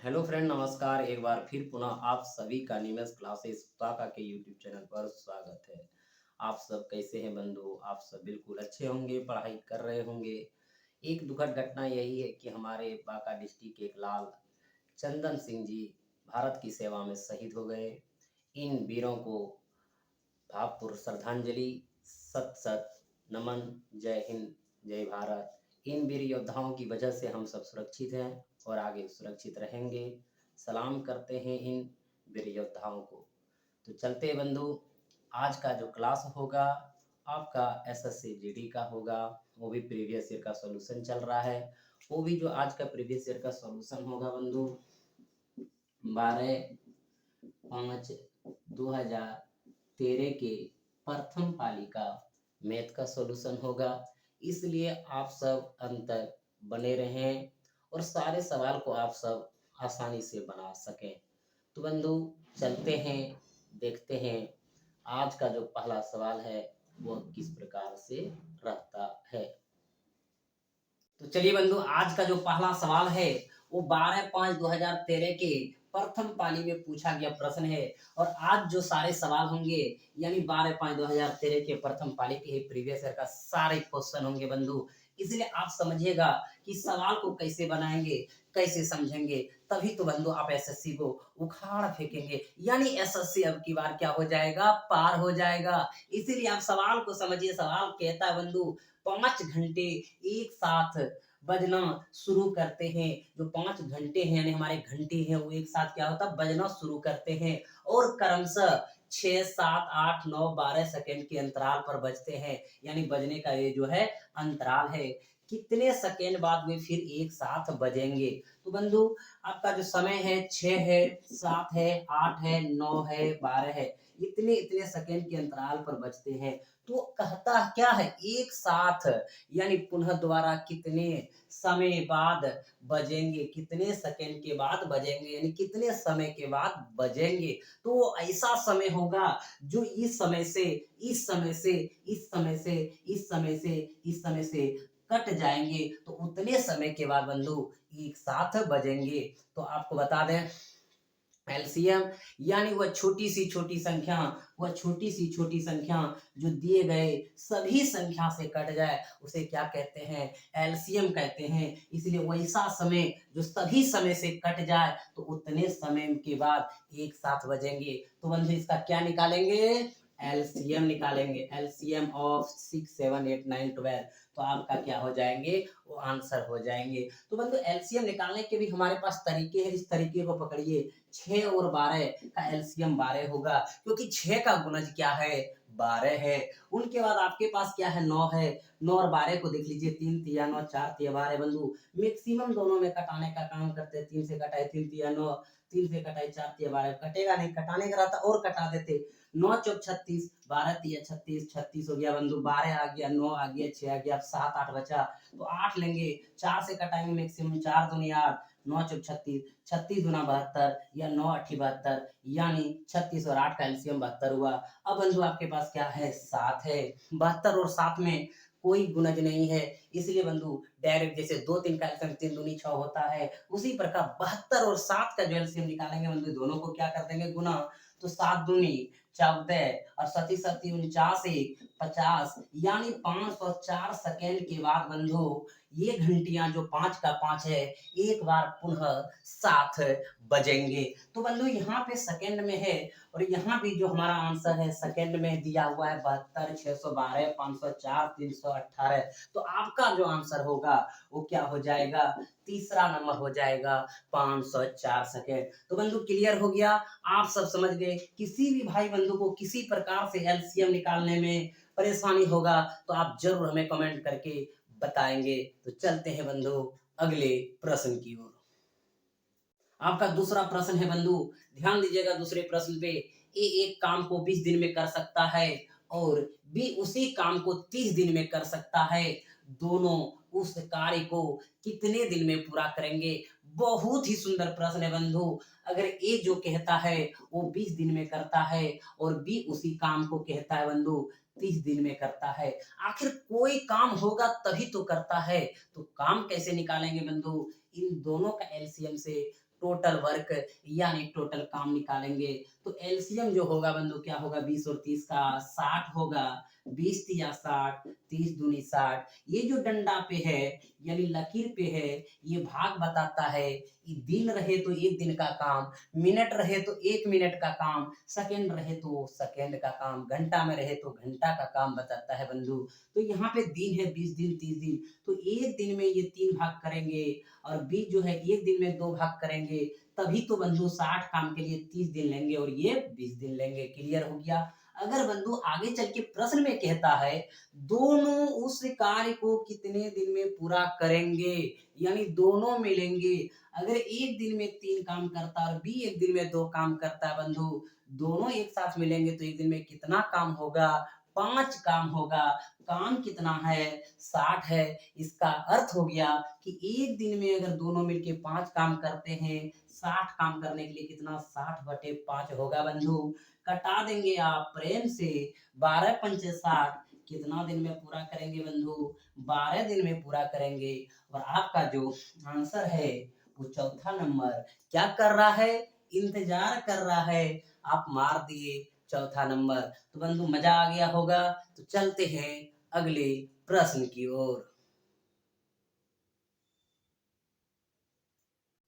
Hello friend, नमस्कार। एक बार फिर पुनः आप सभी का निमेष क्लासेस ताका के यूट्यूब चैनल पर स्वागत है। आप सब कैसे हैं बंधु? आप सब बिल्कुल अच्छे होंगे, पढ़ाई कर रहे होंगे। एक दुखद घटना यही है कि हमारे बांका डिस्ट्रिक्ट के एक लाल चंदन सिंह जी भारत की सेवा में शहीद हो गए। इन वीरों को भावपूर्ण श्रद्धांजलि, सत सत नमन। जय हिंद, जय भारत। इन वीर योद्धाओं की वजह से हम सब सुरक्षित हैं और आगे सुरक्षित रहेंगे। सलाम करते हैं इन वीर योद्धाओं को। तो चलते हैं बंधु, आज का जो क्लास होगा आपका एसएससी जीडी का होगा। वो भी प्रीवियस ईयर का सॉल्यूशन चल रहा है। वो भी जो आज का प्रीवियस ईयर का सॉल्यूशन होगा बंधु, 12/5/2013 के प्रथम पाली का मैथ का सॉल्यूशन होगा। इसलिए आप सब अंत तक बने रहें और सारे सवाल को आप सब आसानी से बना सकें। तो बंधु चलते हैं, देखते हैं आज का जो पहला सवाल है वह किस प्रकार से रहता है। तो चलिए बंधु, आज का जो पहला सवाल है वो 12/5/2013 के प्रथम पाली में पूछा गया प्रश्न है। और आज जो सारे सवाल होंगे यानी 12/5/2013 के प्रथम पाली के ही प्रीवियस ईयर का सारे क्वेश्चन होंगे बंधु। इसलिए आप समझिएगा कि सवाल को कैसे बनाएंगे, कैसे समझेंगे, तभी तो बंधु आप एसएससी को उखाड़ फेंकेंगे। यानी एसएससी अब की बार क्या हो जाएगा, पार हो जाएगा। इसीलिए आप सवाल को समझिए। सवाल कहता है बंधु, 5 घंटे एक साथ बजना शुरू करते हैं। जो 5 घंटे हैं यानी हमारे घंटे हैं वो एक साथ क्या होता है, बजना शुरू करते हैं और क्रमशः 6, 7, 8, 9, 12 सेकंड के अंतराल पर बजते हैं। यानी बजने का ये जो है अंतराल है। कितने सेकंड बाद वे फिर एक साथ बजेंगे। तो बंधु आपका जो समय है 6 है, 7 है, 8 है, 9 है, 12 है। इतने इतने सेकंड के अंतराल पर बजते हैं। तो कहता क्या है, एक साथ यानी पुनः द्वारा कितने समय बाद बजेंगे, कितने सेकंड के बाद बजेंगे, यानी कितने समय के बाद बजेंगे। तो वो ऐसा समय होगा जो इस समय से इस समय से इस समय से इस समय से इस समय से कट जाएंगे। तो उतने समय के बाद बंधु एक साथ बजेंगे। तो आपको बता दें एलसीएम यानी वह छोटी सी छोटी संख्या जो दिए गए सभी संख्या से कट जाए उसे क्या कहते हैं, एलसीएम कहते हैं। इसलिए वैसा समय जो सभी समय से कट जाए तो उतने समय के बाद एक साथ बजेंगे। तो बंधु इसका क्या निकालेंगे, एलसीएम निकालेंगे। LCM of 6, 7, 8, 9, 12। तो आपका क्या हो जाएंगे, वो आंसर हो जाएंगे। तो बंधु एलसीएम निकालने के भी हमारे पास तरीके हैं। इस तरीके को पकड़िए। 6 और 12 का एलसीएम 12 होगा क्योंकि 6 का गुणज क्या है, 12 है। उनके बाद आपके पास क्या है, 9 है। 9 और 12 को देख लीजिए, 3 तिया 9, 4 तिया 12 बंधु। मैक्सिमम दोनों में कटाने का काम करते हैं। 3 से कटाए 3 तिया 9, 3 से कटाए 4 तिया 12। कटेगा नहीं, कटाने का रहता और कटा देते। 9 चौक 36, 12 तिया 36, 36 हो गया बंधु। 12 आ गया, 9 आ गया, 6 आ गया। अब 7 8 बचा तो 8 लेंगे। 4 से कटाएंगे मैक्सिमम, 4 दूनी 8, 9 चौक 36, 36 दूना 72 या 9 8 72, यानी 36 और 8 का एलसीएम 72 हुआ। अब बंधु आपके पास क्या है, 7 है। 72 और 7 में कोई गुणज नहीं है। इसलिए बंधु डायरेक्ट जैसे 2 3 का एलसीएम 3 दूनी 6 होता है, उसी प्रकार 72 और 7 का जो एलसीएम निकालेंगे बंधु, दोनों को क्या कर देंगे, गुना। तो 7 दूनी 14 और 37 37 49 50, यानी 504 सेकेंड के बाद बंधु ये घंटियां जो 5 का 5 है एक बार पुनः साथ बजेंगे। तो बंधु यहाँ पे सेकंड में है और यहाँ भी जो हमारा आंसर है सेकंड में दिया हुआ है 72, 612, 504, 318। तो आपका जो आंसर होगा वो क्या हो जाएगा, तीसरा नंबर हो जाएगा, 504 सेकेंड। तो बंधु क्लियर हो गया, आप सब समझ गए। किसी भी भाई बंधु को किसी प्रकार से एलसीएम निकालने में परेशानी होगा तो आप जरूर हमें कमेंट करके बताएंगे। तो चलते हैं बंधु अगले प्रश्न की ओर। आपका दूसरा प्रश्न है बंधु, ध्यान दीजिएगा दूसरे प्रश्न पे। ए एक काम को 20 दिन में कर सकता है और बी उसी काम को 30 दिन में कर सकता है। दोनों उस कार्य को कितने दिन में पूरा करेंगे। बहुत ही सुंदर प्रश्न है बंधु। अगर ए जो कहता है वो 20 दिन में करता है और बी उसी काम को कहता है बंधु 30 दिन में करता है। आखिर कोई काम होगा तभी तो करता है। तो काम कैसे निकालेंगे बंधु, इन दोनों का एलसीएम से टोटल वर्क यानी टोटल काम निकालेंगे। तो एलसीएम जो होगा बंधु क्या होगा, 20 और 30 का 60 होगा। 20 तिया 60, 30 दूनी 60। ये जो डंडा पे है यानी लकीर पे है, ये भाग बताता है। ये दिन रहे तो एक दिन का काम, मिनट रहे तो एक मिनट का काम, सेकंड रहे तो सेकंड का काम, घंटा में रहे तो घंटा का काम बताता है बंधु। तो यहाँ पे दिन है 20 दिन 30 दिन, तो एक दिन में ये 3 भाग करेंगे और 20 जो है एक दिन में 2 भाग करेंगे, तभी तो बंधु 60 काम के लिए 30 दिन लेंगे और ये 20 दिन लेंगे। क्लियर हो गया। अगर बंधु आगे चल के प्रश्न में कहता है दोनों उस कार्य को कितने दिन में पूरा करेंगे, यानी दोनों मिलेंगे। अगर एक दिन में 3 काम करता है और बी एक दिन में 2 काम करता है बंधु, दोनों एक साथ मिलेंगे तो एक दिन में कितना काम होगा, 5 काम होगा। काम कितना है, 60 है। इसका अर्थ हो गया कि एक दिन में अगर दोनों मिलके 5 काम करते हैं, 60 काम करने के लिए कितना 60/5 होगा बंधु। कटा देंगे आप प्रेम से। 12 पंचे 60 कितना दिन में पूरा करेंगे बंधु, 12 दिन में पूरा करेंगे। और आपका जो आंसर है वो चौथा नंबर क्या कर रहा है, इंतजार कर रहा है। आप मार दिए चौथा नंबर। तो बंधु मजा आ गया होगा। तो चलते हैं अगले प्रश्न की ओर।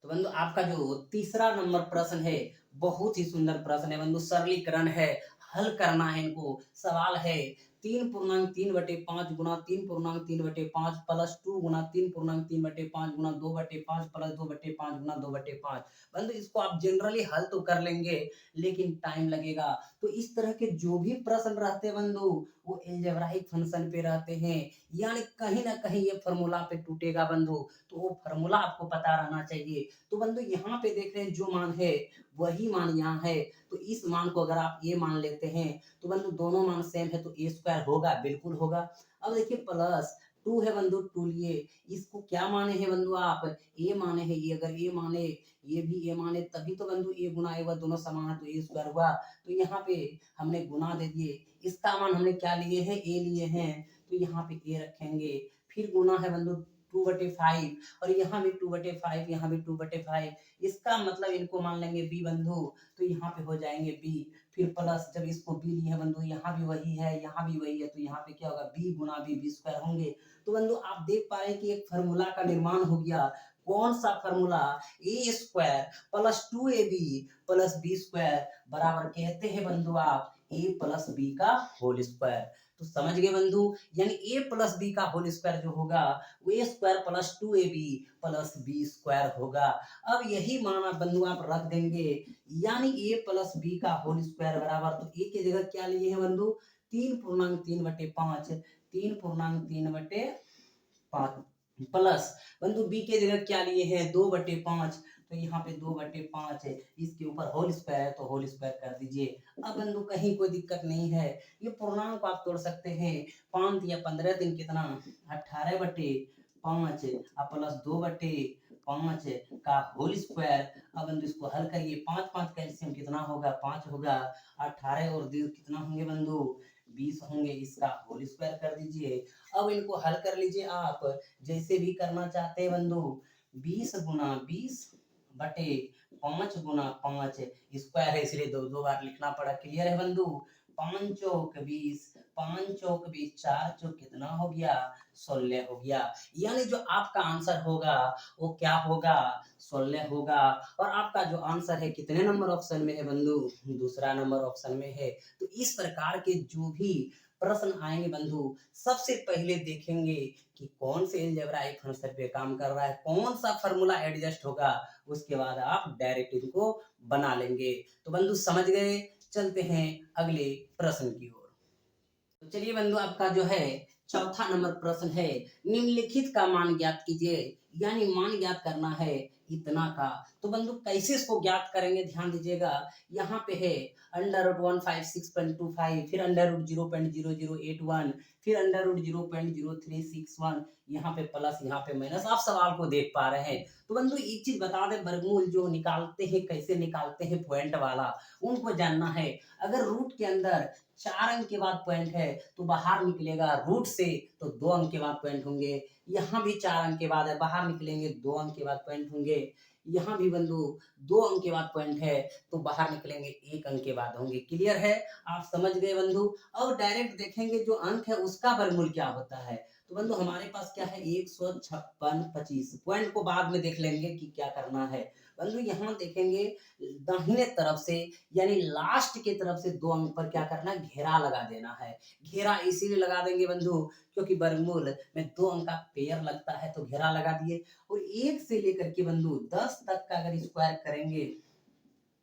तो बंधु आपका जो तीसरा नंबर प्रश्न है बहुत ही सुंदर प्रश्न है बंधु, सरलीकरण है, हल करना है इनको। सवाल है 3/3/5 गुना 3/3/5 प्लस 2 गुना 3/3/5 गुना 2/5 प्लस 2/5 गुना 2/5। बंधु इसको आप जनरली हल तो कर लेंगे लेकिन टाइम लगेगा। तो इस तरह के जो भी प्रश्न रहते हैं बंधु वो अलजेब्राइक फंक्शन पे रहते हैं, यानी कहीं ना कहीं ये फॉर्मूला पे टूटेगा बंधु। तो वो फॉर्मूला आपको पता रहना चाहिए। तो बंधु यहाँ पे देख रहे हैं जो मान है वही मान यहाँ है। तो इस मान को अगर आप ए मान लेते हैं तो बंधु दोनों मान सेम है तो ए स्क्वायर होगा, बिल्कुल होगा। अब देखिए प्लस 2 है बंधु, 2 लिए इसको क्या माने हैं बंधु आप, ए माने हैं। ये अगर ए माने ये भी ए माने तभी तो बंधु ए गुना ए हुआ, दोनों समान है तो ए स्क्वायर हुआ। तो यहाँ पे हमने गुना दे दिए, इसका मान हमने क्या लिए हैं, ए लिए हैं। तो यहाँ पे ए रखेंगे, फिर गुना है बंधु 2/5 और यहाँ भी 2/5, यहाँ भी 2/5। इसका मतलब इनको मान लेंगे बी बंधु, तो यहाँ पे हो जाएंगे बी। फिर प्लस जब इसको बी लिए है बंधु, यहाँ भी वही है यहाँ भी वही है, तो यहाँ पे क्या होगा बी गुना बी, बी स्क्वायर होंगे। तो बंधु आप देख पा रहे हैं कि एक फार्मूला का निर्माण हो गया। कौन सा formula, A square plus 2ab plus B square बराबर कहते हैं बंधु आप ए प्लस बी का होल स्क्वायर। तो समझ गए बंधु, यानी ए प्लस बी का होल स्क्वायर जो होगा वो A square plus 2ab plus B square होगा। अब यही मान बंधु आप रख देंगे, यानी ए प्लस बी का होल स्क्वायर बराबर, तो ए की जगह क्या लिए हैं बंधु 3/3/5, 3/3/5 प्लस बंधु बी के जगह क्या लिए हैं 2/5, तो यहाँ पे 2/5 है, इसके ऊपर होल स्क्वायर है तो होल स्क्वायर कर दीजिए। अब बंधु कहीं कोई दिक्कत नहीं है, ये पूर्णांक आप तोड़ सकते हैं। 5 या 15 दिन कितना 18/5 प्लस 2/5 का होल स्क्वायर। अब बंधु इसको हल करिए, 5 5 का एलसीएम कितना होगा 5 होगा, 18 और 2 कितना होंगे बंधु 20 होंगे, इसका होल स्क्वायर कर दीजिए। अब इनको हल कर लीजिए आप जैसे भी करना चाहते हैं बंधु। 20 गुना 20 बटे 5 गुना 5 स्क्वायर है इसलिए दो दो बार लिखना पड़ा। क्लियर है बंधु। 5 चौक 20, 5 चौक 20, 4 चौक कितना हो गया 16 हो गया। यानी जो आपका आंसर होगा वो क्या होगा 16 होगा। और आपका जो आंसर है कितने नंबर ऑप्शन में है बंधु, दूसरा नंबर ऑप्शन में है। तो इस प्रकार के जो भी प्रश्न आएंगे बंधु सबसे पहले देखेंगे कि कौन से अलजेब्राइक फंक्शन पे काम कर रहा है, कौन सा फार्मूला एडजस्ट होगा, उसके बाद आप डायरेक्ट इनको बना लेंगे। तो बंधु समझ गए। चलते हैं अगले प्रश्न की ओर। तो चलिए बंधु आपका जो है चौथा नंबर प्रश्न है, निम्नलिखित का मान ज्ञात कीजिए, यानी मान ज्ञात करना है इतना का। तो बंधु कैसे इसको ज्ञात करेंगे ध्यान दीजिएगा। यहाँ पे है √156.25, फिर √0.0081, फिर √0.0361, यहाँ पे प्लस यहाँ पे माइनस, आप सवाल को देख पा रहे हैं। तो बंधु एक चीज बता दें, वर्गमूल जो निकालते हैं कैसे निकालते हैं पॉइंट वाला, उनको जानना है। अगर रूट के अंदर 4 अंक के बाद पॉइंट है तो बाहर निकलेगा रूट से तो 2 अंक के बाद पॉइंट होंगे। यहाँ भी 4 अंक के बाद है, बाहर निकलेंगे 2 अंक के बाद पॉइंट होंगे। यहाँ भी बंधु 2 अंक के बाद पॉइंट है तो बाहर निकलेंगे 1 अंक के बाद होंगे। क्लियर है, आप समझ गए बंधु। अब डायरेक्ट देखेंगे जो अंक है उसका वर्गमूल क्या होता है। तो बंधु हमारे पास क्या है 156 25, पॉइंट को बाद में देख लेंगे कि क्या करना है। बंधु यहाँ देखेंगे दाहिने तरफ से यानी लास्ट की तरफ से 2 अंक पर क्या करना है, घेरा लगा देना है। घेरा इसीलिए लगा देंगे बंधु क्योंकि वर्गमूल में 2 अंक का पेयर लगता है तो घेरा लगा दिए। और 1 से लेकर के बंधु 10 तक का अगर स्क्वायर करेंगे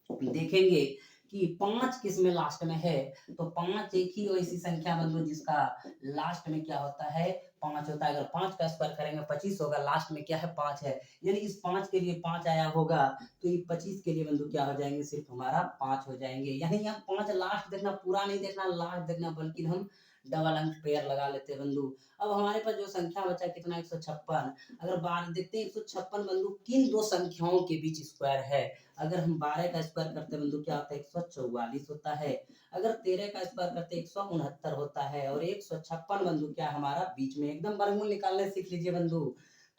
देखेंगे कि 5 किस में लास्ट में है, तो 5 एक ही ऐसी संख्या बंधु जिसका लास्ट में क्या होता है 5 होता है। अगर 5 का स्क्वायर करेंगे 25 होगा, लास्ट में क्या है 5 है, यानी इस 5 के लिए 5 आया होगा तो ये 25 के लिए बंधु क्या हो जाएंगे, सिर्फ हमारा 5 हो जाएंगे। यानी यहाँ 5 लास्ट देखना, पूरा नहीं देखना, लास्ट देखना, बल्कि हम डबल अंक पेयर लगा लेते हैं बंधु। अब हमारे पास जो संख्या बचा कितना 156, अगर बार देखते हैं 156 बंधु किन दो संख्याओं के बीच स्क्वायर है। अगर हम 12 का स्क्वायर करते हैं बंधु क्या होता है 144 होता है। अगर 13 का स्क्वायर करते हैं 169 होता है। और 156 बंधु क्या हमारा बीच में, एकदम वर्गमूल निकालने सीख लीजिए बंधु।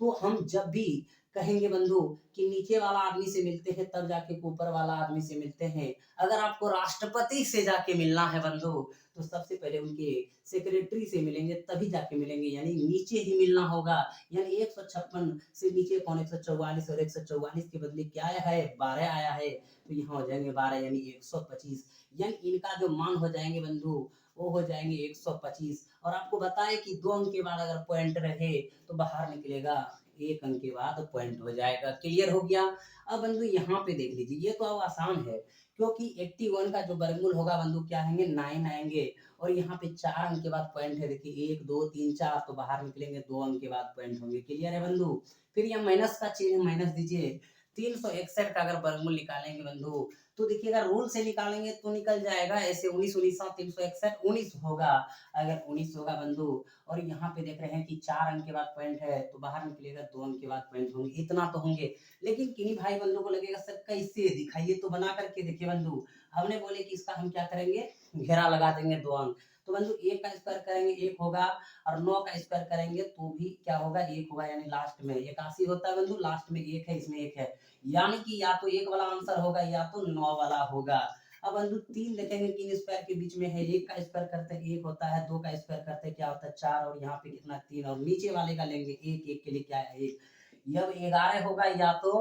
तो हम जब भी कहेंगे बंधु कि नीचे वाला आदमी से मिलते हैं तब जाके ऊपर वाला आदमी से मिलते हैं। अगर आपको राष्ट्रपति से जाके मिलना है बंधु तो सबसे पहले उनके सेक्रेटरी से मिलेंगे तभी जाके मिलेंगे, यानी नीचे ही मिलना होगा। यानी 156 से नीचे कौन 144, और 144 के बदले क्या आया है 12 आया है, तो यहाँ हो जाएंगे 12 यानी 125। यानी इनका जो मान हो जाएंगे बंधु वो हो जाएंगे 125। और आपको बताए कि 2 अंक के बाद अगर पॉइंट रहे तो बाहर निकलेगा 1 अंक के बाद पॉइंट हो जाएगा। क्लियर हो गया। अब बंधु यहाँ पे देख लीजिए, ये तो अब आसान है क्योंकि 81 का जो वर्गमूल होगा बंधु क्या आएंगे 9 आएंगे। और यहाँ पे 4 अंक के बाद पॉइंट है, देखिए 1 2 3 4, तो बाहर निकलेंगे 2 अंक के बाद पॉइंट होंगे। क्लियर है बंधु। फिर यहाँ माइनस का चिन्ह माइनस दीजिए। 361 का अगर वर्गमूल निकालेंगे बंधु तो देखिएगा रूल से निकालेंगे तो निकल जाएगा ऐसे 19 19 361 19 होगा। अगर 19 होगा बंधु और यहाँ पे देख रहे हैं कि 4 अंक के बाद पॉइंट है तो बाहर निकलेगा 2 अंक के बाद पॉइंट होंगे, इतना तो होंगे। लेकिन किन्हीं भाई बंधु को लगेगा सर कैसे दिखाइए, तो बना करके देखिए बंधु। हमने बोले कि इसका हम क्या करेंगे घेरा लगा देंगे 2 अंक। तो बंधु 1 का स्क्वायर करेंगे 1 होगा, और 9 का स्क्वायर करेंगे तो भी क्या होगा 1 होगा। यानी लास्ट में 81 होता है बंधु, लास्ट में 1 है, इसमें 1 है, यानी कि या तो 1 वाला आंसर होगा या तो 9 वाला होगा। अब बंधु 3 देखेंगे 3 स्क्वायर के बीच में है, 1 का स्क्वायर करते हैं 1 होता है, 2 का स्क्वायर करते हैं क्या होता है 4, और यहाँ पे कितना 3, और नीचे वाले का लेंगे 1, 1 के लिए क्या है 1। जब 11 होगा या तो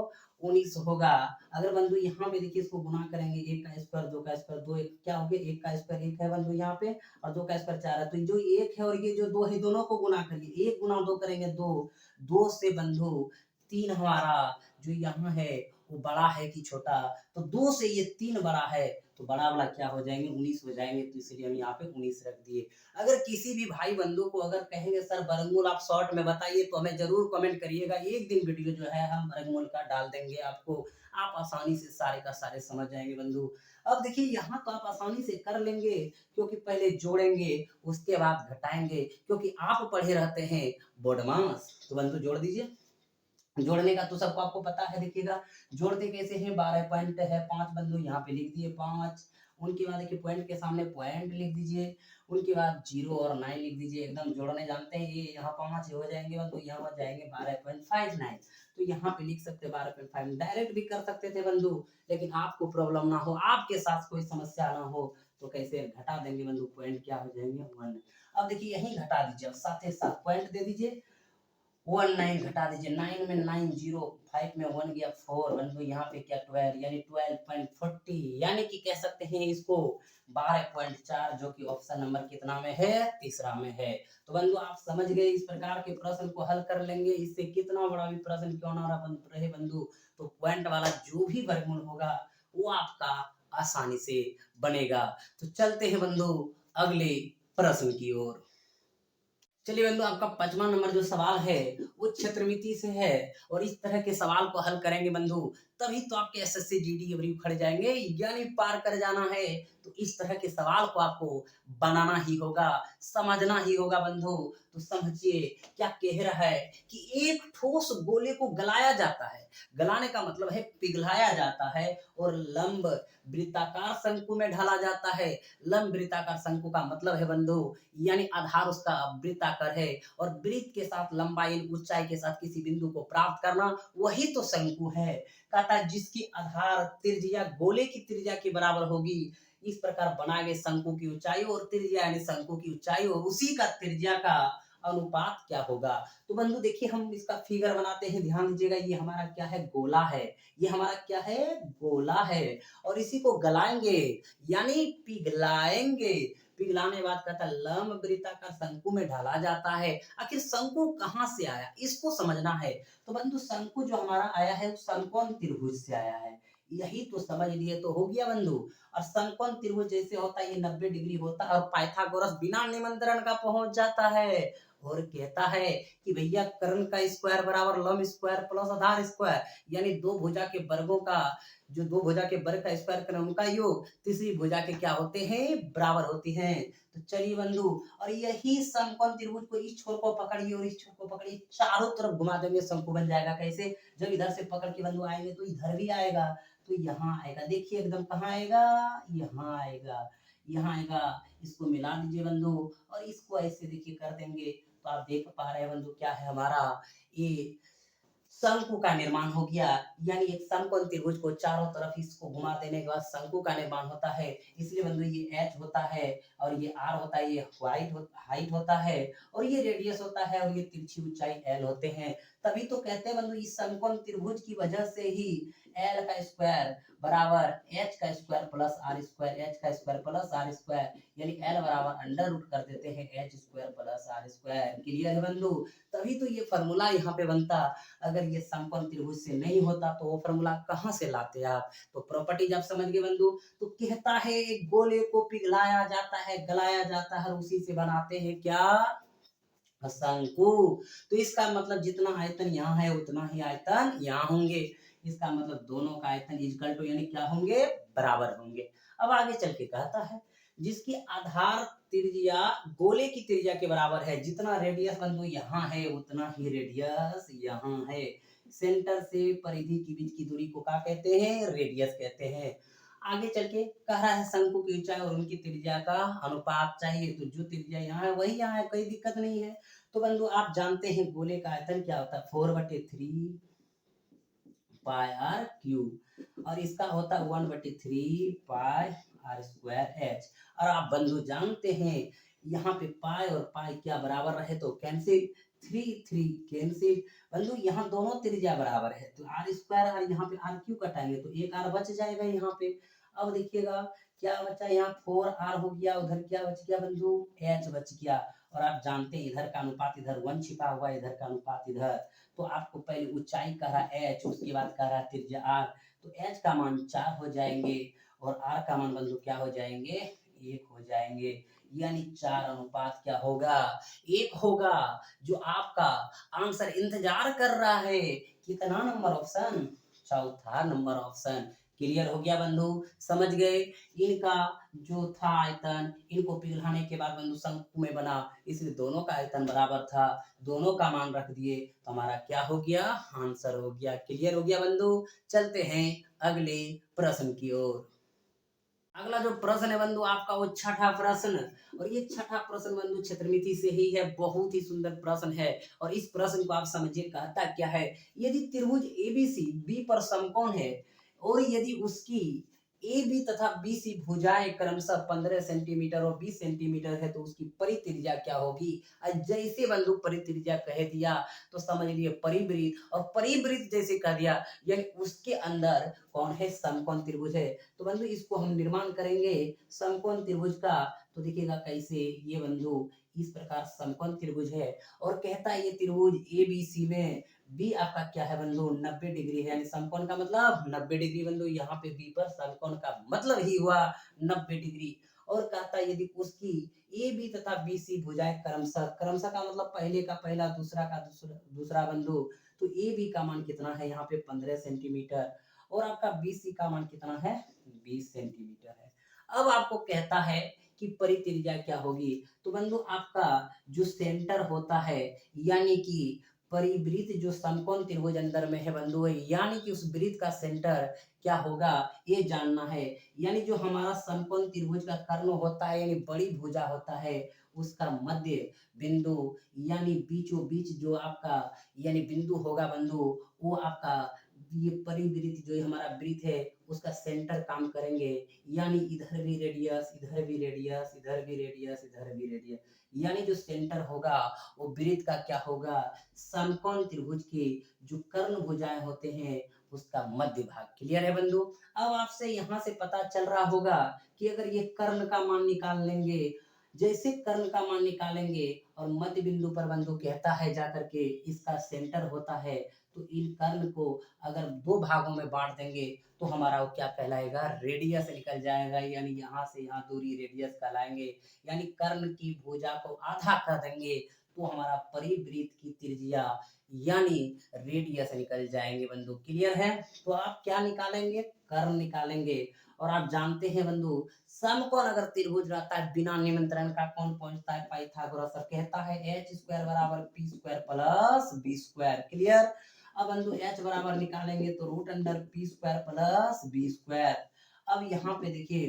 19 होगा। अगर बंधु यहाँ पे देखिए इसको गुना करेंगे 1 का स्क्वायर 2 का स्क्वायर 2 क्या हो गया 1 का स्क्वायर 1 है बंधु यहाँ पे, और 2 का स्क्वायर 4 है, तो जो 1 है और ये जो 2 है दोनों को गुना करिए, 1 गुना 2 करेंगे 2, 2 से बंधु 3 हमारा जो यहाँ है वो बड़ा है कि छोटा, तो 2 से ये 3 बड़ा है तो बड़ा वाला क्या हो जाएंगे 19 हो जाएंगे, तो इसलिए हम यहाँ पे 19 रख दिए। अगर किसी भी भाई बंधु को अगर कहेंगे सर वर्गमूल आप शॉर्ट में बताइए तो हमें जरूर कमेंट करिएगा, एक दिन वीडियो जो है हम वर्गमूल का डाल देंगे आपको, आप आसानी से सारे का सारे समझ जाएंगे बंधु। अब देखिए यहाँ तो आप आसानी से कर लेंगे क्योंकि पहले जोड़ेंगे उसके बाद घटाएंगे, क्योंकि आप पढ़े रहते हैं बोर्ड मास। तो बंधु जोड़ दीजिए, जोड़ने का तो सबको आपको पता है। देखिएगा जोड़ते कैसे हैं 12 पॉइंट है 5 बंधु यहाँ पे लिख दिए 5, उनके बाद देखिए पॉइंट के सामने पॉइंट लिख दीजिए, उनके बाद 0 और 9 लिख दीजिए। एकदम जोड़ने जानते हैं, ये यहाँ 5 हो जाएंगे बंधु, यहाँ हो जाएंगे 12.59, तो यहाँ पे लिख सकते हैं 12.5। डायरेक्ट भी कर सकते थे बंधु, लेकिन आपको प्रॉब्लम ना हो, आपके साथ कोई समस्या ना हो तो कैसे घटा देंगे बंधु, पॉइंट क्या हो जाएंगे 1। अब देखिए यही घटा दीजिए, साथ ही साथ पॉइंट दे दीजिए 19 घटा दीजिए, 9 में 9 0, 5 में 1 गया 4 बंधु, यहाँ पे क्या 12 यानी 12.40, यानी कि कह सकते हैं इसको 12.4, जो कि ऑप्शन नंबर कितना में है तीसरा में है। तो बंधु आप समझ गए, इस प्रकार के प्रश्न को हल कर लेंगे, इससे कितना बड़ा भी प्रश्न क्यों ना रहे बंधु, तो पॉइंट वाला जो भी वर्गमूल होगा वो आपका आसानी से बनेगा। तो चलते हैं बंधु अगले प्रश्न की ओर। चलिए बंधु आपका 5वां नंबर जो सवाल है वो क्षेत्रमिति से है, और इस तरह के सवाल को हल करेंगे बंधु तभी तो आपके एसएससी जीडी एवरी खड़ जाएंगे, यानी पार कर जाना है। तो इस तरह के सवाल को आपको बनाना ही होगा, समझना ही होगा बंधु। तो समझिए क्या कह रहा है कि एक ठोस गोले को गलाया जाता है, गलाने का मतलब है पिघलाया जाता है, और लंब वृत्ताकार शंकु में ढाला जाता है। लंब वृत्ताकार शंकु का मतलब है बंधु, यानी आधार उसका वृत्ताकार है, और वृत्त के साथ लंबाई ऊंचाई के साथ किसी बिंदु को प्राप्त करना, वही तो शंकु है। कहता है जिसकी आधार त्रिज्या गोले की त्रिज्या के बराबर होगी। इस प्रकार बनाए गए शंकु की ऊंचाई और त्रिज्या यानी शंकु की ऊंचाई और उसी का त्रिज्या का अनुपात क्या होगा। तो बंधु देखिए हम इसका फिगर बनाते हैं, ध्यान दीजिएगा। ये हमारा क्या है, गोला है। ये हमारा क्या है, गोला है। और इसी को गलाएंगे यानी पिघलाएंगे। पिघलाने के बाद कहता है लंब वृत्ताकार शंकु में ढाला जाता है। आखिर शंकु कहाँ से आया, इसको समझना है। तो बंधु शंकु जो हमारा आया है वो समकोण त्रिभुज से आया है। यही तो समझ लिए तो हो गया बंधु। और समकोण त्रिभुज जैसे होता है ये 90 डिग्री होता है, और पाइथागोरस बिना निमंत्रण का पहुंच जाता है और कहता है कि भैया कर्ण का स्क्वायर बराबर लंब स्क्वायर प्लस आधार स्क्वायर, यानी दो भुजा के वर्गों का, जो दो भुजा के वर्ग का स्क्वायर करें उनका योग तीसरी भुजा के क्या होते हैं, बराबर होती हैं। तो चलिए बंधु, और यही समकोण त्रिभुज को इस छोर को पकड़िए और इस छोर को पकड़िए, चारों तरफ घुमा देंगे, शंकु बन जाएगा। कैसे, जब इधर से पकड़ के बंधु आएंगे तो इधर भी आएगा, तो यहाँ आएगा। देखिए एकदम कहाँ आएगा, यहाँ आएगा, यहाँ आएगा। इसको मिला दीजिए बंधु, और इसको ऐसे देखिए कर देंगे। तो आप देख पा रहे हैं बंधु क्या है हमारा, ये शंकु का निर्माण हो गया। यानी एक समकोण त्रिभुज को चारों तरफ इसको घुमा देने के बाद शंकु का निर्माण होता है। इसलिए बंधु ये एच होता है, और ये आर होता है, ये हाइट होता है, और ये रेडियस होता है, और ये तिरछी ऊंचाई एल होते हैं। तभी तो कहते हैं बंधु इस समकोण त्रिभुज की वजह से ही एल का स्क्वायर बराबर एच का square plus R square, H का स्क्वायर प्लस आर स्क्वायर, यानी एल बराबर अंडर रूट कर देते हैं H square plus R square. Clear है बंधु। तभी तो ये फॉर्मूला यहाँ पे बनता। अगर ये समकोण त्रिभुज से नहीं होता तो वो फॉर्मूला कहाँ से लाते आप। तो प्रॉपर्टी जब समझ गए बंधु, तो कहता है एक गोले को पिघलाया जाता है, गलाया जाता है, उसी से बनाते हैं क्या, शंकु। तो इसका मतलब जितना आयतन यहाँ है उतना ही आयतन यहाँ होंगे। इसका मतलब दोनों का आयतन इक्वल टू यानी क्या होंगे, बराबर होंगे। अब आगे चल के कहता है जिसकी आधार त्रिज्या गोले की त्रिज्या के बराबर है, जितना रेडियस बंधु यहाँ है उतना ही रेडियस यहाँ है। सेंटर से परिधि के बीच की दूरी को क्या कहते हैं, रेडियस कहते हैं। आगे चल के कह रहा है शंकु की ऊंचाई और उनकी त्रिज्या का अनुपात चाहिए। तो जो त्रिज्या यहाँ है वही यहाँ है, कोई दिक्कत नहीं है। तो बंधु आप जानते हैं गोले का आयतन क्या होता है, 4/3 पाई आर क्यूब, और इसका होता है 1/3 पाई आर स्क्वायर एच। और आप बंधु जानते हैं यहाँ पे पाई और पाई क्या बराबर रहे तो कैंसिल, 3 कैंसिल। बंधु यहाँ दोनों त्रिज्या बराबर है, तो आर स्क्वायर और यहाँ पे आर क्यू कटाएंगे तो एक आर बच जाएगा यहाँ पे। अब देखिएगा क्या बचा, यहाँ 4r हो गया, उधर क्या बच गया बंधु, h बच गया। और आप जानते हैं इधर का अनुपात इधर 1 छिपा हुआ है, इधर का अनुपात इधर। तो आपको पहले ऊंचाई कह रहा h, उसके बाद कह रहा त्रिज्या r। तो h का मान 4 हो जाएंगे और r का मान बंधु क्या हो जाएंगे, 1 हो जाएंगे। यानी 4 अनुपात क्या होगा, 1 होगा। जो आपका आंसर इंतजार कर रहा है, कितना नंबर ऑप्शन, चौथा नंबर ऑप्शन। क्लियर हो गया बंधु, समझ गए। इनका जो था आयतन, इनको पिघलाने के बाद बंधु शंकु में बना, इसलिए दोनों का आयतन बराबर था, दोनों का मान रख दिए तो हमारा क्या हो गया, आंसर हो गया। क्लियर हो गया बंधु। चलते हैं अगले प्रश्न की ओर। अगला जो प्रश्न है बंधु आपका वो छठा प्रश्न, और ये छठा प्रश्न बंधु क्षेत्रमिति से ही है, बहुत ही सुंदर प्रश्न है। और इस प्रश्न को आप समझिए कहता क्या है, यदि त्रिभुज एबीसी बी पर समकोण है और यदि उसकी ए बी तथा बी सी भुजाएं क्रमशः 15 सेंटीमीटर और 20 सेंटीमीटर है तो उसकी परित्रिज्या क्या होगी। जैसे बंधु परित्रिज्या कह दिया तो समझ लिए परिवृत्त, और परिवृत्त जैसे कह दिया यानी उसके अंदर कौन है, समकोण त्रिभुज है। तो बंधु इसको हम निर्माण करेंगे समकोण त्रिभुज का। तो देखिएगा कैसे, ये बंधु इस प्रकार समकोण त्रिभुज है, और कहता है ये त्रिभुज ए बी सी में बी आपका क्या है बंधु, 90 डिग्री है, यानी समकोण का मतलब 90 डिग्री बंधु। यहाँ पे बी पर समकोण का मतलब ही हुआ 90 डिग्री। और कहता है यदि उसकी ए बी तथा बी सी भुजाएं क्रमशः, क्रमशः का मतलब पहले का पहला दूसरा का दूसरा बंधु। तो ए बी का मान कितना है यहाँ पे 15 सेंटीमीटर, और आपका BC का मान कितना है 20 सेंटीमीटर है। अब आपको कहता है कि परित्रिज्या क्या होगी। तो बंधु आपका जो सेंटर होता है यानी कि परिवृत्त जो समकोण त्रिभुज अंदर में है बंधु, यानी कि उस वृत्त का सेंटर क्या होगा ये जानना है। यानी जो हमारा समकोण त्रिभुज का कर्ण होता है यानी बड़ी भुजा होता है उसका मध्य बिंदु यानी बीचों बीच जो आपका यानी बिंदु होगा बंधु, वो आपका ये परिवृत्त जो हमारा वृत्त है उसका सेंटर काम करेंगे। यानी इधर भी रेडियस, इधर भी रेडियस, इधर भी रेडियस, इधर भी रेडियस, यानी जो सेंटर होगा वो वृत्त का क्या होगा समकोण त्रिभुज के जो कर्ण भुजाएं होते हैं उसका मध्य भाग। क्लियर है बंधु। अब आपसे यहाँ से पता चल रहा होगा कि अगर ये कर्ण का मान निकाल लेंगे, जैसे कर्ण का मान निकालेंगे और मध्य बिंदु पर बंधु कहता है जाकर के इसका सेंटर होता है, तो इन कर्ण को अगर दो भागों में बांट देंगे तो हमारा वो क्या कहलाएगा रेडियस निकल जाएगा। यानी यहाँ से यहाँ दूरी रेडियस कहलाएंगे। यानी कर्ण की भुजा को आधा कर देंगे तो हमारा परिवृत्त की त्रिज्या यानी रेडियस निकल जाएंगे बंधु। क्लियर है। तो आप क्या निकालेंगे कर्ण निकालेंगे। और आप जानते हैं बंधु समकोण अगर त्रिभुज रहता है बिना निमंत्रण का कौन पहुंचता है पाइथागोरस सर कहता है h स्क्वायर बराबर p square plus b square. Clear. अब बंधु h बराबर निकालेंगे तो root under p square plus b square. अब यहाँ पे देखिए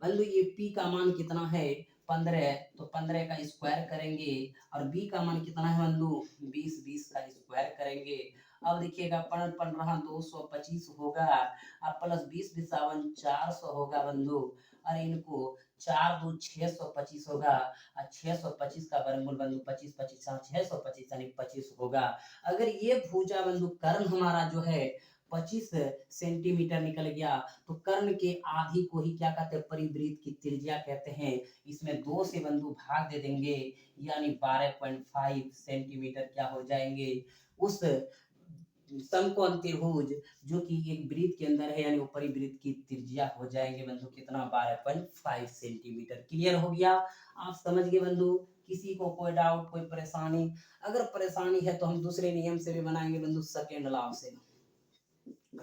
बंधु ये p का मान कितना है 15, तो 15 का स्क्वायर करेंगे और b का मान कितना है बंधु 20, 20 का स्क्वायर करेंगे। अब देखिएगा 15 225 होगा और प्लस 20 57 400 होगा बंधु। और इनको 4 2 625 होगा और 625 का वर्गमूल बंधु 25 25 625 यानी 25 होगा। अगर ये भुजा बंधु कर्ण हमारा जो है 25 सेंटीमीटर निकल गया तो कर्ण के आधी को ही क्या कहते हैं परिवृत्त की त्रिज्या कहते हैं। इसमें 2 से बंधु भाग दे देंगे यानी 12.5 सेंटीमीटर क्या हो जाएंगे उस समकोण त्रिभुज जो कि एक वृत्त के अंदर है यानी वो परिवृत्त की त्रिज्या हो जाएंगे बंधु कितना 12.5 सेंटीमीटर। क्लियर हो गया। आप समझ गए बंधु। किसी को कोई डाउट कोई परेशानी, अगर परेशानी है तो हम दूसरे नियम से भी बनाएंगे बंधु सेकेंड लॉ से।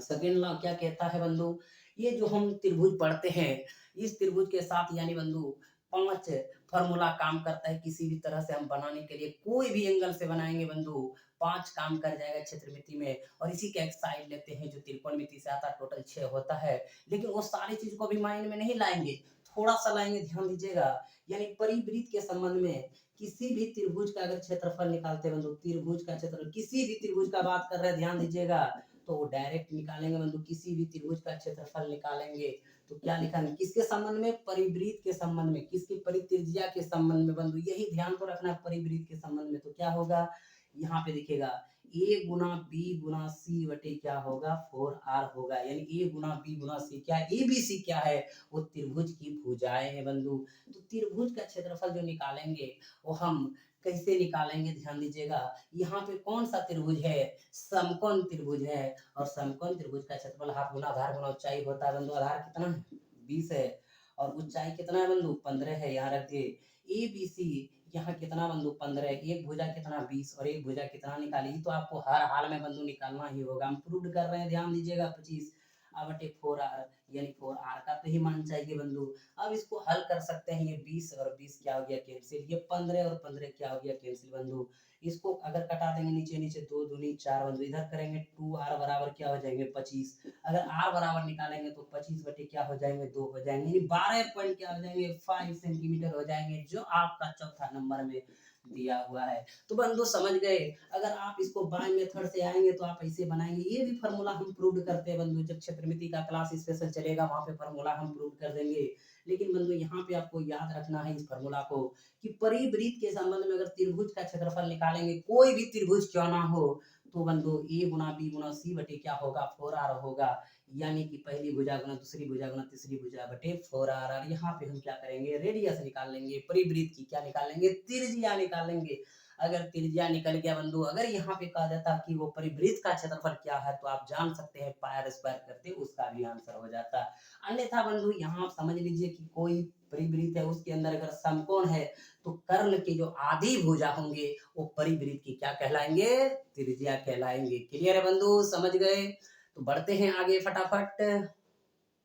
सेकेंड लॉ क्या कहता है बंधु, ये जो हम त्रिभुज पढ़ते हैं इस त्रिभुज के साथ यानी बंधु 5 फॉर्मूला काम करता है किसी भी तरह से हम बनाने के लिए। कोई भी एंगल से बनाएंगे बंधु 5 काम कर जाएगा क्षेत्रमिति में। और इसी का एक साइड लेते हैं जो त्रिकोणमिति से आता है टोटल 6 होता है। लेकिन वो सारी चीज को भी माइंड में नहीं लाएंगे, थोड़ा सा लाएंगे, ध्यान दीजिएगा। यानी परिवृत्त के संबंध में किसी भी त्रिभुज का अगर क्षेत्रफल निकालते हैं बंधु, त्रिभुज का क्षेत्रफल किसी भी त्रिभुज का बात कर रहे हैं ध्यान दीजिएगा, तो वो डायरेक्ट निकालेंगे बंधु। किसी भी त्रिभुज का क्षेत्रफल निकालेंगे तो क्या लिखेंगे किसके संबंध में परिवृत्त के संबंध में, किसकी परित्रिज्या के संबंध में बंधु। यही ध्यान को रखना है परिवृत्त के संबंध में। तो क्या होगा यहाँ पे दिखेगा a Guna b Guna c बटे क्या होगा 4r होगा। यानी a Guna b Guna c क्या है abc क्या है वो त्रिभुज की भुजाएं हैं बंधु। तो त्रिभुज का क्षेत्रफल जो निकालेंगे वो हम कैसे निकालेंगे ध्यान दीजिएगा। यहाँ पे कौन सा त्रिभुज है समकोण त्रिभुज है और समकोण त्रिभुज का क्षेत्रफल हाफ गुना आधार गुना ऊंचाई होता है बंधु। आधार कितना है 20 है और ऊंचाई कितना है बंधु 15 है। यहाँ रख दिए ABC यहाँ कितना बंधु 15 है। एक भुजा कितना 20 और एक भुजा कितना निकाली तो आपको हर हाल में बंधु निकालना ही होगा। हम प्रूव कर रहे हैं ध्यान दीजिएगा 25 बटे 4r यानी 4r का तो ही मान चाहिए बंधु। अब इसको हल कर सकते हैं। ये 20 और 20 क्या हो गया कैंसिल, ये 15 और 15 क्या हो गया कैंसिल बंधु। इसको अगर कटा देंगे नीचे नीचे 2 दूनी 4 बंधु, इधर करेंगे 2r बराबर क्या हो जाएंगे 25। अगर r बराबर निकालेंगे तो 25 बटे क्या हो जाएंगे 2 हो जाएंगे यानी 12 पॉइंट क्या हो जाएंगे 5 सेंटीमीटर हो जाएंगे जो आपका चौथा नंबर में दिया हुआ है। तो बंधु समझ गए। अगर आप इसको बाय मेथड से आएंगे तो आप ऐसे बनाएंगे। ये भी फार्मूला हम प्रूव करते हैं बंधु, जब क्षेत्रमिति का क्लास स्पेशल चलेगा वहां पे फार्मूला हम प्रूव कर देंगे। लेकिन बंधु यहाँ पे आपको याद रखना है इस फार्मूला को कि परिवृत्त के संबंध में अगर त्रिभुज का क्षेत्रफल निकालेंगे कोई भी त्रिभुज क्यों ना हो तो बंधु a Guna b Guna c बटे क्या होगा 4r होगा। यानी कि पहली भुजा गुना दूसरी भुजा गुना तीसरी भुजा बटे 4r। और यहाँ पे हम क्या करेंगे रेडियस निकाल लेंगे, परिवृत्त की क्या निकालेंगे त्रिज्या निकालेंगे। अगर त्रिज्या निकल गया बंधु, अगर यहाँ पे कहा जाता कि वो परिवृत्त का क्षेत्रफल क्या है तो आप जान सकते हैं पायर स्क्वायर करते उसका भी आंसर हो जाता। अन्यथा बंधु यहाँ आप समझ लीजिए कि कोई परिवृत्त है उसके अंदर अगर समकोण है तो कर्ण के जो आधी भुजा होंगे वो परिवृत्त की क्या कहलाएंगे त्रिज्या कहलाएंगे। क्लियर है बंधु समझ गए। तो बढ़ते हैं आगे फटाफट।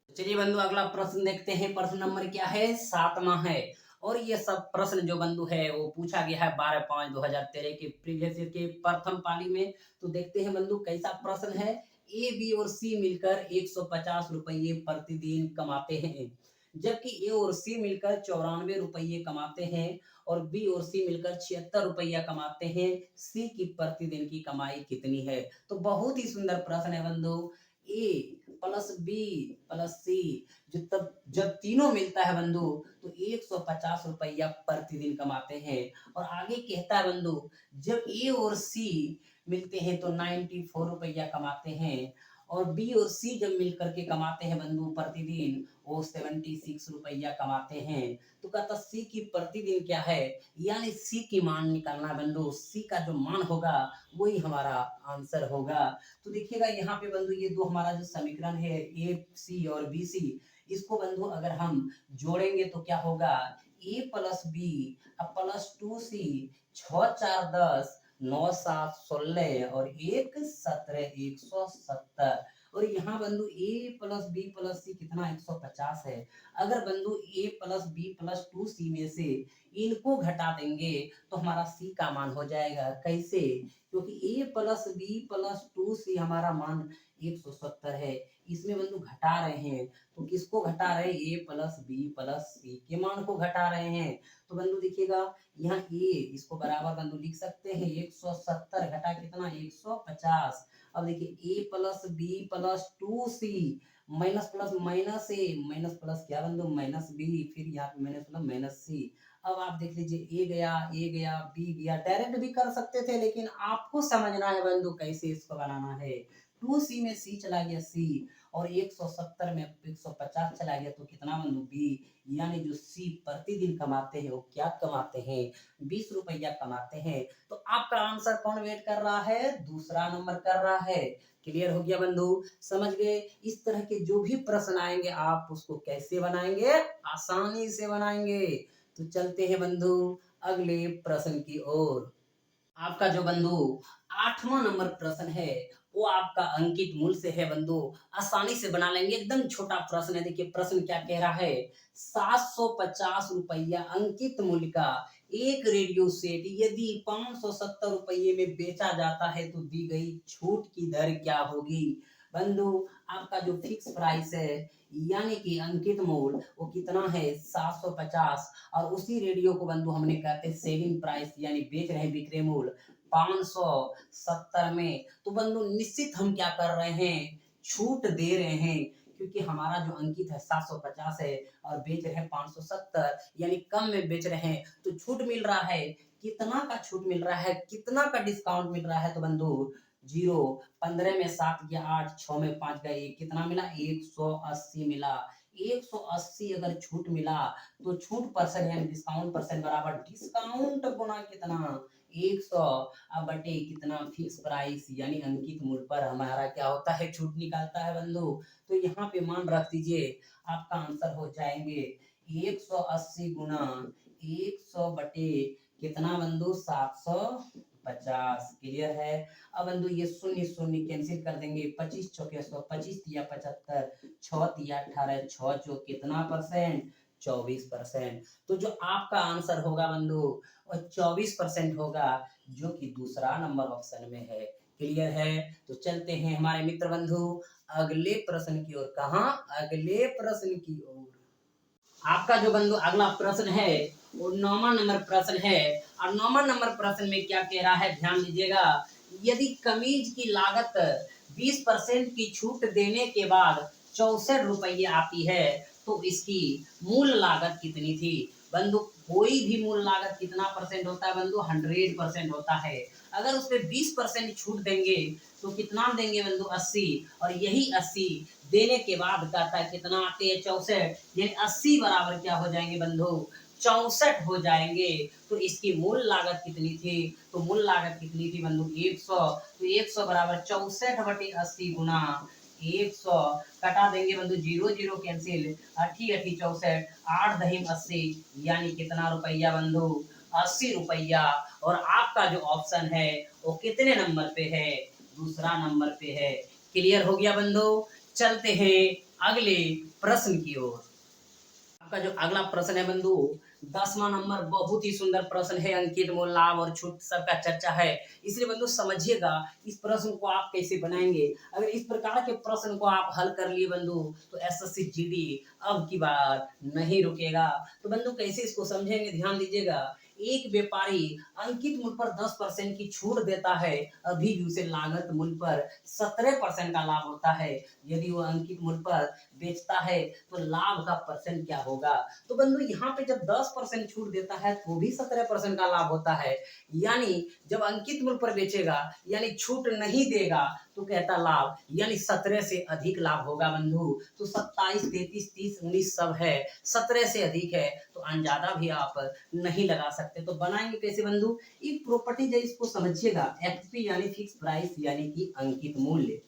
चलिए बंधु अगला प्रश्न देखते हैं। प्रश्न नंबर क्या है? 7वां है। और ये सब प्रश्न जो बंधु है वो पूछा गया है 12/5/2013 के प्रीवियस ईयर के प्रथम पाली में। तो देखते हैं बंधु कैसा प्रश्न है। ए, बी और सी मिलकर 150 रुपये प्रतिदिन कमाते हैं, जबकि ए और सी मिलकर 94 रुपये कमाते हैं और बी और सी मिलकर 76 रुपया कमाते हैं। सी की प्रतिदिन की कमाई कितनी है? तो बहुत ही सुंदर प्रश्न है बंधु। ए प्लस बी प्लस सी, जब तीनों मिलता है बंधु तो 150 रुपया प्रतिदिन कमाते हैं। और आगे कहता है बंधु जब ए और सी मिलते हैं तो 94 रुपया कमाते हैं और बी और सी जब मिलकर के कमाते हैं बंधु प्रतिदिन वो 76 रुपया कमाते हैं। तो कहता सी की प्रतिदिन क्या है, यानी सी की मान निकालना है बंधु। सी का जो मान होगा वही हमारा आंसर होगा। तो देखिएगा यहाँ पे बंधु ये दो हमारा जो समीकरण है ए सी और बी सी, इसको बंधु अगर हम जोड़ेंगे तो क्या होगा, ए प्लस बी प्लस 2c, 6 4 10, 9 7 16 और 1 17, 170। और यहाँ बंधु a प्लस बी प्लस सी कितना 150 है। अगर बंधु a plus B plus 2c में से इनको घटा देंगे तो हमारा c का मान हो जाएगा। कैसे? क्योंकि a plus B plus 2c हमारा मान 170 है, इसमें बंधु घटा रहे हैं तो किसको घटा रहे हैं, a प्लस बी प्लस सी के मान को घटा रहे हैं। तो बंधु देखिएगा यहाँ a इसको बराबर बंधु लिख सकते हैं 170 घटा कितना 150। अब देखिए a plus B plus 2c minus plus minus a minus plus क्या बंधु माइनस b, फिर यहाँ पे माइनस प्लस माइनस c। अब आप देख लीजिए a गया b गया, डायरेक्ट भी कर सकते थे लेकिन आपको समझना है बंधु कैसे इसको बनाना है। 2c में c चला गया c और 170 में 150 चला गया तो कितना बंधु b, यानी जो c प्रतिदिन कमाते हैं वो क्या कमाते हैं, 20 रुपया कमाते हैं। तो आपका आंसर कौन वेट कर रहा है, दूसरा नंबर कर रहा है। क्लियर हो गया बंधु, समझ गए। इस तरह के जो भी प्रश्न आएंगे आप उसको कैसे बनाएंगे, आसानी से बनाएंगे। तो चलते हैं बंधु अगले प्रश्न की ओर। आपका जो बंधु 8वां नंबर प्रश्न है वो आपका अंकित मूल्य से है बंधु, आसानी से बना लेंगे। एकदम छोटा प्रश्न है। देखिए प्रश्न क्या कह रहा है, 750 रुपया अंकित मूल्य का एक रेडियो सेट यदि 570 रुपये में बेचा जाता है तो दी गई छूट की दर क्या होगी। बंधु आपका जो फिक्स प्राइस है यानी कि अंकित मूल्य वो कितना है 750, और उसी रेडियो को बंधु हमने कहते हैं सेलिंग प्राइस यानी बेच रहे हैं विक्रय मूल्य 570 में। तो बंधु निश्चित हम क्या कर रहे हैं, छूट दे रहे हैं, क्योंकि हमारा जो अंकित है 750 है और बेच रहे हैं 570 यानी कम में बेच रहे हैं तो छूट मिल रहा है। कितना का छूट मिल रहा है, कितना का डिस्काउंट मिल रहा है, तो बंधु 0, 15 में 7 गया 8, 6 में 5 गया 1, कितना मिला 180 मिला। 180 अगर छूट मिला तो छूट परसेंट यानी डिस्काउंट परसेंट बराबर डिस्काउंट गुना कितना 100 अब बटे कितना फिक्स प्राइस यानी अंकित मूल्य पर हमारा क्या होता है, छूट निकालता है बंधु। तो यहाँ पे मान रख दीजिए, आपका आंसर हो जाएंगे 180 गुना 100 बटे कितना बंधु 750। क्लियर है। अब बंधु ये शून्य शून्य कैंसिल कर देंगे, 25 चौके 100, 25 तिया 75, 6 तिया 18, 6 चौक कितना परसेंट 24%। तो जो आपका आंसर होगा बंधु वो 24% होगा, जो कि दूसरा नंबर ऑप्शन में है। क्लियर है। तो चलते हैं हमारे मित्र बंधु अगले प्रश्न की ओर। कहाँ, अगले प्रश्न की ओर। आपका जो बंधु अगला प्रश्न है वो 9वां नंबर प्रश्न है। और 9वां नंबर प्रश्न में क्या कह रहा है, ध्यान दीजिएगा। यदि कमीज की लागत 20% की छूट देने के बाद 64 रुपये आती है तो इसकी मूल लागत कितनी थी। बंधु कोई भी मूल लागत कितना परसेंट होता है बंधु, 100% होता है। अगर उस पर 20% छूट देंगे तो कितना देंगे बंधु 80, और यही 80 देने के बाद कहता है कितना आते हैं 64, यानी 80 बराबर क्या हो जाएंगे बंधु 64 हो जाएंगे। तो इसकी मूल लागत कितनी थी, तो मूल लागत कितनी थी बंधु 100। तो 100 बराबर 64 बटे 80 गुना 100, कटा देंगे बंधु 0 0 कैंसिल, 80 80 64, 8 दही 80 यानी कितना रुपया बंधु 80 रुपया। और आपका जो ऑप्शन है वो कितने नंबर पे है, दूसरा नंबर पे है। क्लियर हो गया बंधु? चलते हैं अगले प्रश्न की ओर। आपका जो अगला प्रश्न है बंधु, 10वां नंबर, बहुत ही सुंदर प्रश्न है। अंकित, मूल, लाभ और छूट सबका चर्चा है, इसलिए बंधु समझिएगा इस प्रश्न को आप कैसे बनाएंगे। अगर इस प्रकार के प्रश्न को आप हल कर लिए बंधु तो एसएससी जीडी अब की बार नहीं रुकेगा। तो बंधु कैसे इसको समझेंगे, ध्यान दीजिएगा। एक व्यापारी अंकित मूल्य पर 10% की छूट देता है, अभी भी उसे लागत मूल्य पर 17% का लाभ होता है। यदि वो अंकित मूल्य पर बेचता है तो लाभ का परसेंट क्या होगा। तो बंधु यहाँ पे जब 10% छूट देता है तो भी 17% का लाभ होता है। यानी जब अंकित मूल्य पर बेचेगा यानी छूट नहीं देगा तो कहता लाभ, यानी 17 से अधिक लाभ होगा बंधु। तो 27, 33, 30, 19 सब है, 17 से अधिक है तो अंदाजा भी आप नहीं लगा सकते। तो बनाएंगे कैसे बंधु? एक प्रॉपर्टी है, इसको समझिएगा। एफपी यानी फिक्स प्राइस यानी कि अंकित मूल्य,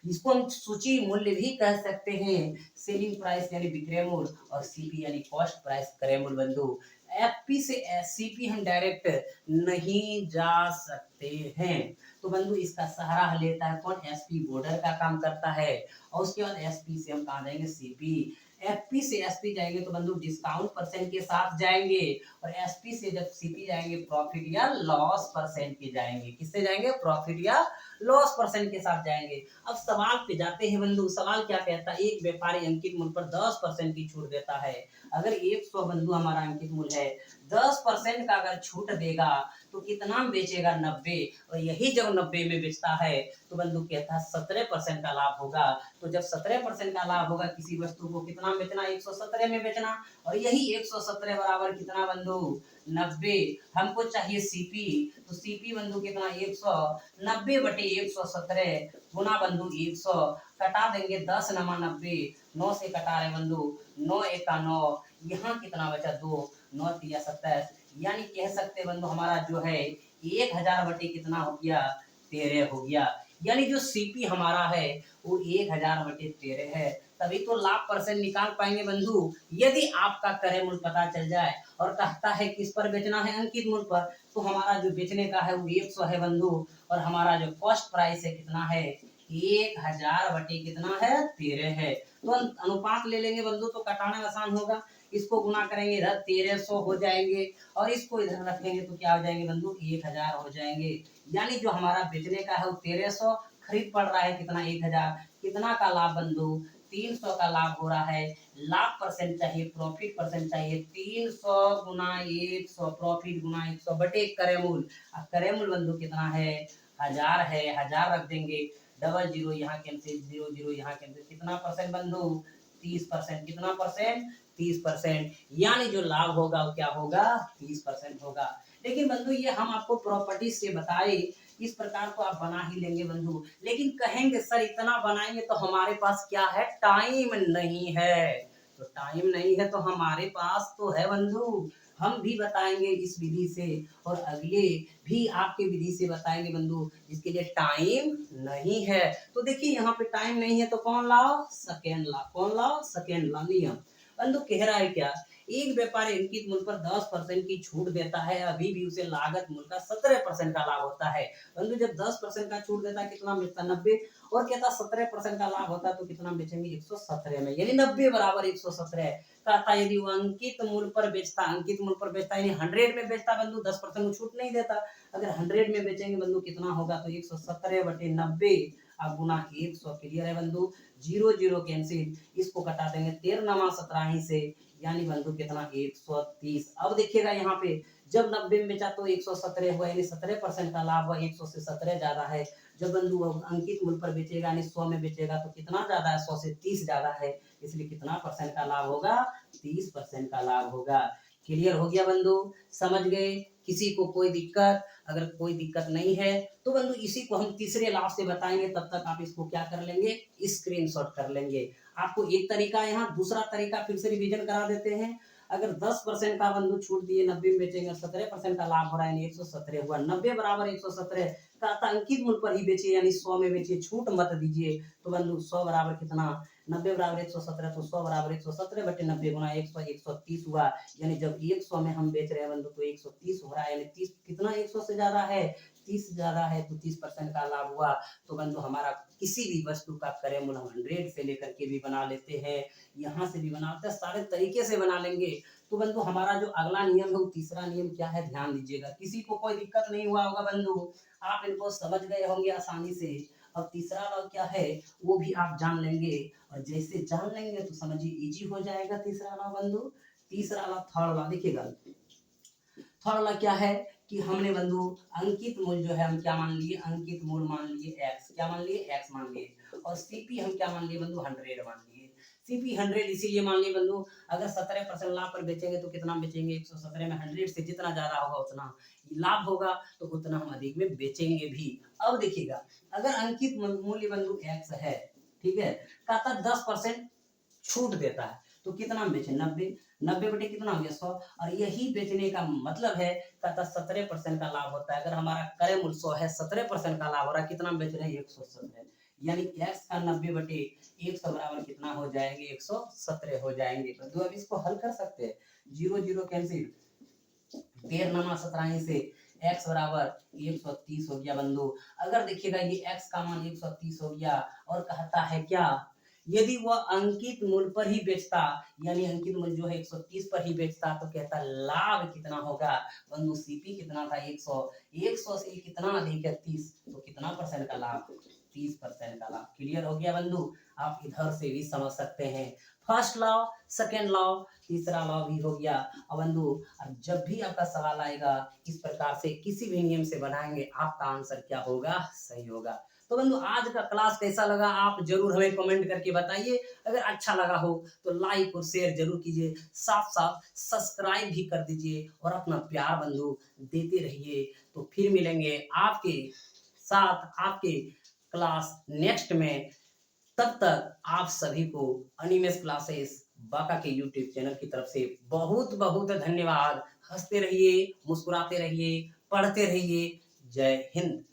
इसको हम सूची मूल्य भी कह सकते हैं। सेलिंग प्राइस यानी विक्रय मूल्य और सीपी यानी कॉस्ट प्राइस क्रय मूल्य बंधु। एफपी से सीपी हम डायरेक्ट नहीं जा सकते हैं, तो बंधु इसका सहारा लेता है कौन? एसपी बॉर्डर का काम करता है। और उसके बाद एसपी से हम कहा जाएंगे सीपी। एफपी से एसपी जाएंगे तो बंधु डिस्काउंट परसेंट के साथ जाएंगे, और एसपी से जब सीपी जाएंगे प्रॉफिट या लॉस परसेंट के जाएंगे। किससे जाएंगे? प्रॉफिट या लॉस परसेंट के साथ जाएंगे। अब सवाल पे जाते हैं बंधु। सवाल क्या कहता है? एक व्यापारी अंकित मूल्य पर 10% की छूट देता है। अगर 100 बंधु हमारा अंकित मूल्य है, 10% का अगर छूट देगा तो कितना में बेचेगा? 90। और यही जब 90 में बेचता है तो बंधु कहता है 17% का लाभ होगा। तो जब 17% का लाभ होगा किसी वस्तु को कितना में बेचना? 117 में बेचना। और यही 117 बराबर कितना बंधु? 90। हमको चाहिए सीपी, तो सीपी बंधु कितना? 190 बटे 117 गुना बंधु 100, कटा देंगे 10 नमा 90, 9 से कटा रहे बंधु, 9 एका 9, यहाँ कितना बचा? 2, 9 तिया 27। यानी कह सकते बंधु हमारा जो है 1000 बटे कितना हो गया? 13 हो गया। यानी जो सीपी हमारा है वो 1000 बटे 13 है। तभी तो लाभ परसेंट निकाल पाएंगे बंधु। यदि आपका क्रय मूल्य पता चल जाए और कहता है किस पर बेचना है? अंकित मूल्य पर, तो हमारा जो बेचने का है वो 100 है बंधु, और हमारा जो कॉस्ट प्राइस है कितना है? 1000 बटे कितना है? 13 है। तो अनुपात ले लेंगे बंधु तो कटाना आसान होगा। इसको गुना करेंगे इधर 1300 हो जाएंगे, और इसको इधर रखेंगे तो क्या हो जाएंगे बंधु? 1000 हो जाएंगे। यानी जो हमारा बेचने का है वो 1300, खरीद पड़ रहा है कितना? 1000। कितना का लाभ बंधु? 300 का लाभ हो रहा है। लाभ परसेंट चाहिए, प्रॉफिट परसेंट चाहिए। 300 गुना 100, प्रॉफिट गुना 100 बटे क्रय मूल्य। क्रय मूल्य बंधु कितना है? 1000 है, 1000 रख देंगे। डबल जीरो यहाँ कैंसिल, 0 0 यहाँ कैंसिल। कितना परसेंट बंधु? 30%। कितना परसेंट? 30%। यानी जो लाभ होगा वो क्या होगा? 30% होगा। लेकिन बंधु ये हम आपको प्रॉपर्टी से बताए, इस प्रकार को आप बना ही लेंगे बंधु। लेकिन कहेंगे सर इतना बनाएंगे तो हमारे पास क्या है? टाइम नहीं है। तो टाइम नहीं है तो हमारे पास तो है बंधु, हम भी बताएंगे इस विधि से, और अगले भी आपके विधि से बताएंगे बंधु, जिसके लिए टाइम नहीं है। तो देखिए यहाँ पे टाइम नहीं है तो कौन लाओ? Second law. कौन लाओ? सेकेंड लॉ नियम। बंधु कह रहा है क्या? एक व्यापारी अंकित मूल्य पर 10% की छूट देता है, अभी भी उसे लागत मूल्य का 17% का लाभ होता है। बंधु जब 10% का छूट देता है कितना बेचता? 90। और कहता 17% का लाभ होता है तो कितना बेचेंगे? 117 में, यानी 90 बराबर 117। कहता यदि वो अंकित मूल्य पर बेचता, अंकित मूल्य पर बेचता यानी 100 में बेचता बंधु, 10% को छूट नहीं देता। अगर 100 में बेचेंगे बंधु कितना होगा? तो 117 बटे 90 अब गुना 100। क्लियर है बंधु? 0 0 कैंसिल, इसको कटा देंगे 13 नमा 17 से, यानी बंधु कितना? 130। अब देखिएगा यहाँ पे जब 90 में बेचा तो 117 हुआ, यानी 17% का लाभ हुआ। 100 से 17 ज्यादा है। जब बंधु अंकित मूल्य पर बेचेगा यानी 100 में बेचेगा तो कितना ज्यादा है? 100 से 30 ज्यादा है, इसलिए कितना परसेंट का लाभ होगा? 30% का लाभ होगा। क्लियर हो गया बंधु? समझ गए? किसी को कोई दिक्कत? अगर कोई दिक्कत नहीं है तो बंधु इसी को हम तीसरे लाभ से बताएंगे, तब तक आप इसको क्या कर लेंगे? स्क्रीनशॉट कर लेंगे। आपको एक तरीका यहाँ, दूसरा तरीका फिर से रिवीजन करा देते हैं। अगर 10% का बंधु छूट दिए, 90 में बेचेंगे, 17% का लाभ हो रहा है, 117 हुआ। 90 बराबर 117 का अंकित मूल्य पर ही बेचिए, यानी 100 में बेचिए, छूट मत दीजिए। तो बंधु 100 बराबर कितना? 90 बराबर 117, तो 100 बराबर 117 बटे 90 गुना 100, 130 हुआ। यानी जब 100 में हम बेच रहे हैं बंधु तो 130 हो रहा है, यानी 30 कितना 100 से ज्यादा है? 30 ज्यादा है तो 30% का लाभ हुआ। तो बंधु हमारा किसी भी वस्तु का क्रय मूल्य हम 100 से लेकर के भी बना लेते हैं, यहाँ से भी बनाते हैं, सारे तरीके से बना लेंगे। तो बंधु हमारा जो अगला नियम है वो तीसरा नियम क्या है, ध्यान दीजिएगा, किसी को कोई दिक्कत नहीं हुआ होगा बंधु, आप इनको समझ गए होंगे आसानी से। अब तीसरा लॉ क्या है वो भी आप जान लेंगे, और जैसे जान लेंगे तो समझिए इजी हो जाएगा तीसरा लॉ बंधु। तीसरा लॉ, थर्ड लॉ देखिएगा, थर्ड लॉ क्या है कि हमने बंधु अंकित मूल्य जो है हम क्या मान लिए, अंकित मूल्य मान लिए x, क्या मान लिए, x मान लिए, और सीपी हम क्या मान लिए बंधु, 100 मान लिए। सीपी 100 इसीलिए मान लिए बंधु, अगर 17% लाभ पर बेचेंगे तो कितना बेचेंगे, 117 में 100 से जितना ज्यादा होगा उतना लाभ होगा, तो उतना हम अधिक में बेचेंगे भी। अब देखिएगा, अगर अंकित मूल्य बंधु x है, ठीक है, कहता 10% छूट देता है, तो कितना बेचे, 90, 90 बटे कितना हो गया, 100, और यही बेचने का मतलब है, कहता 17% का लाभ होता है। अगर हमारा क्रय मूल्य 100 है, 17% का लाभ हो रहा है, कितना बेच रहे हैं, 117, यानी x का 90 बटे 100 बराबर कितना हो जाएंगे, 117 हो जाएंगे। तो अब इसको हल कर सकते हैं, 0 0 कैंसिल, 13 17 से x बराबर 130 हो गया बंधु। अगर देखिएगा ये x का मान 130 हो गया, और कहता है क्या, यदि वह अंकित मूल्य पर ही बेचता, यानी अंकित मूल्य जो है 130 पर ही बेचता, तो कहता लाभ कितना होगा बंधु, सीपी कितना था 100, 100 से कितना अधिक है 30, तो कितना परसेंट का लाभ, 30% का लाभ। क्लियर हो गया बंधु, आप इधर से भी समझ सकते हैं। फर्स्ट लॉ, सेकेंड लॉ, तीसरा लॉ भी हो गया। अब बंधु अब जब भी आपका सवाल आएगा इस प्रकार से किसी भी नियम से बनाएंगे, आपका आंसर क्या होगा, सही होगा। तो बंधु आज का क्लास कैसा लगा आप जरूर हमें कमेंट करके बताइए। अगर अच्छा लगा हो तो लाइक और शेयर जरूर कीजिए, साथ साथ सब्सक्राइब भी कर दीजिए, और अपना प्यार बंधु देते रहिए। तो फिर मिलेंगे आपके साथ आपके क्लास नेक्स्ट में। तब तक आप सभी को अनिमेष क्लासेस बाका के यूट्यूब चैनल की तरफ से बहुत बहुत धन्यवाद। हंसते रहिए, मुस्कुराते रहिए, पढ़ते रहिए। जय हिंद।